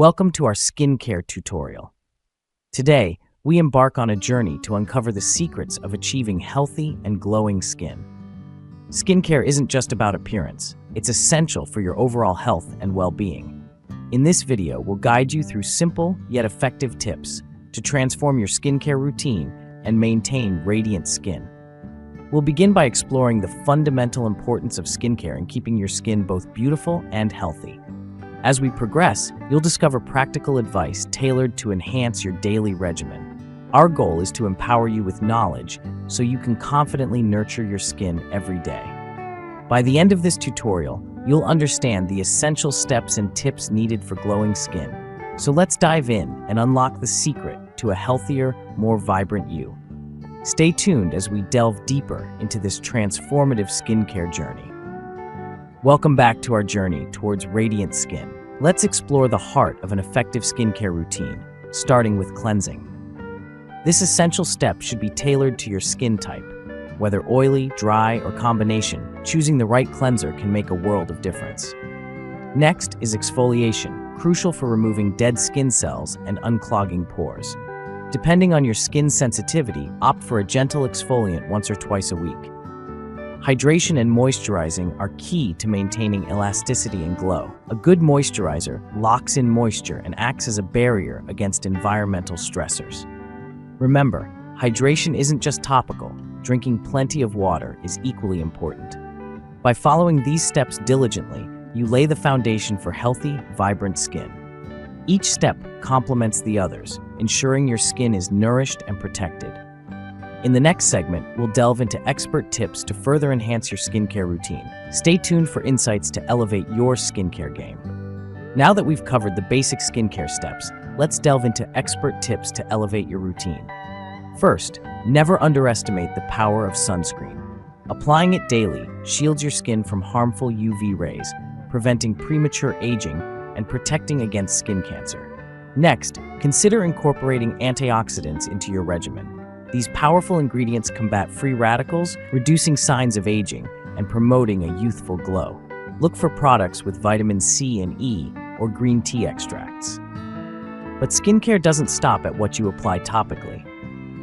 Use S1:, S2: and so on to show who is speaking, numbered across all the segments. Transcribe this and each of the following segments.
S1: Welcome to our skincare tutorial. Today, we embark on a journey to uncover the secrets of achieving healthy and glowing skin. Skincare isn't just about appearance, it's essential for your overall health and well-being. In this video, we'll guide you through simple yet effective tips to transform your skincare routine and maintain radiant skin. We'll begin by exploring the fundamental importance of skincare in keeping your skin both beautiful and healthy. As we progress, you'll discover practical advice tailored to enhance your daily regimen. Our goal is to empower you with knowledge so you can confidently nurture your skin every day. By the end of this tutorial, you'll understand the essential steps and tips needed for glowing skin. So let's dive in and unlock the secret to a healthier, more vibrant you. Stay tuned as we delve deeper into this transformative skincare journey. Welcome back to our journey towards radiant skin. Let's explore the heart of an effective skincare routine, starting with cleansing. This essential step should be tailored to your skin type. Whether oily, dry, or combination, choosing the right cleanser can make a world of difference. Next is exfoliation, crucial for removing dead skin cells and unclogging pores. Depending on your skin sensitivity, opt for a gentle exfoliant once or twice a week. Hydration and moisturizing are key to maintaining elasticity and glow. A good moisturizer locks in moisture and acts as a barrier against environmental stressors. Remember, hydration isn't just topical. Drinking plenty of water is equally important. By following these steps diligently, you lay the foundation for healthy, vibrant skin. Each step complements the others, ensuring your skin is nourished and protected. In the next segment, we'll delve into expert tips to further enhance your skincare routine. Stay tuned for insights to elevate your skincare game. Now that we've covered the basic skincare steps, let's delve into expert tips to elevate your routine. First, never underestimate the power of sunscreen. Applying it daily shields your skin from harmful UV rays, preventing premature aging and protecting against skin cancer. Next, consider incorporating antioxidants into your regimen. These powerful ingredients combat free radicals, reducing signs of aging and promoting a youthful glow. Look for products with vitamin C and E or green tea extracts. But skincare doesn't stop at what you apply topically.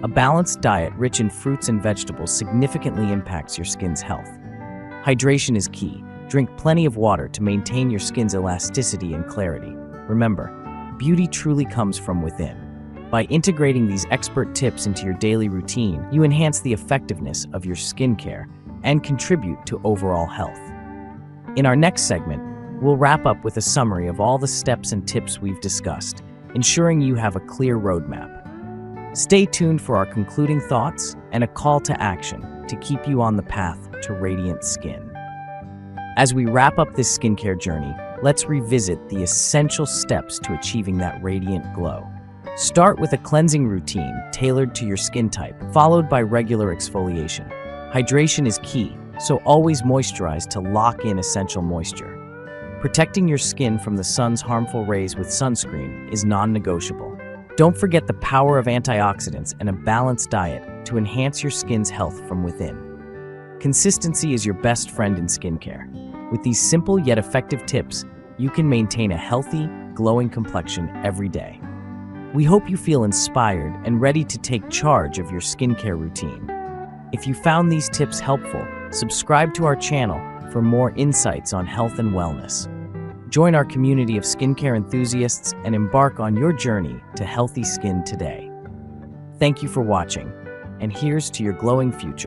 S1: A balanced diet rich in fruits and vegetables significantly impacts your skin's health. Hydration is key. Drink plenty of water to maintain your skin's elasticity and clarity. Remember, beauty truly comes from within. By integrating these expert tips into your daily routine, you enhance the effectiveness of your skincare and contribute to overall health. In our next segment, we'll wrap up with a summary of all the steps and tips we've discussed, ensuring you have a clear roadmap. Stay tuned for our concluding thoughts and a call to action to keep you on the path to radiant skin. As we wrap up this skincare journey, let's revisit the essential steps to achieving that radiant glow. Start with a cleansing routine tailored to your skin type, followed by regular exfoliation. Hydration is key, so always moisturize to lock in essential moisture. Protecting your skin from the sun's harmful rays with sunscreen is non-negotiable. Don't forget the power of antioxidants and a balanced diet to enhance your skin's health from within. Consistency is your best friend in skincare. With these simple yet effective tips, you can maintain a healthy, glowing complexion every day. We hope you feel inspired and ready to take charge of your skincare routine. If you found these tips helpful, subscribe to our channel for more insights on health and wellness. Join our community of skincare enthusiasts and embark on your journey to healthy skin today. Thank you for watching, and here's to your glowing future.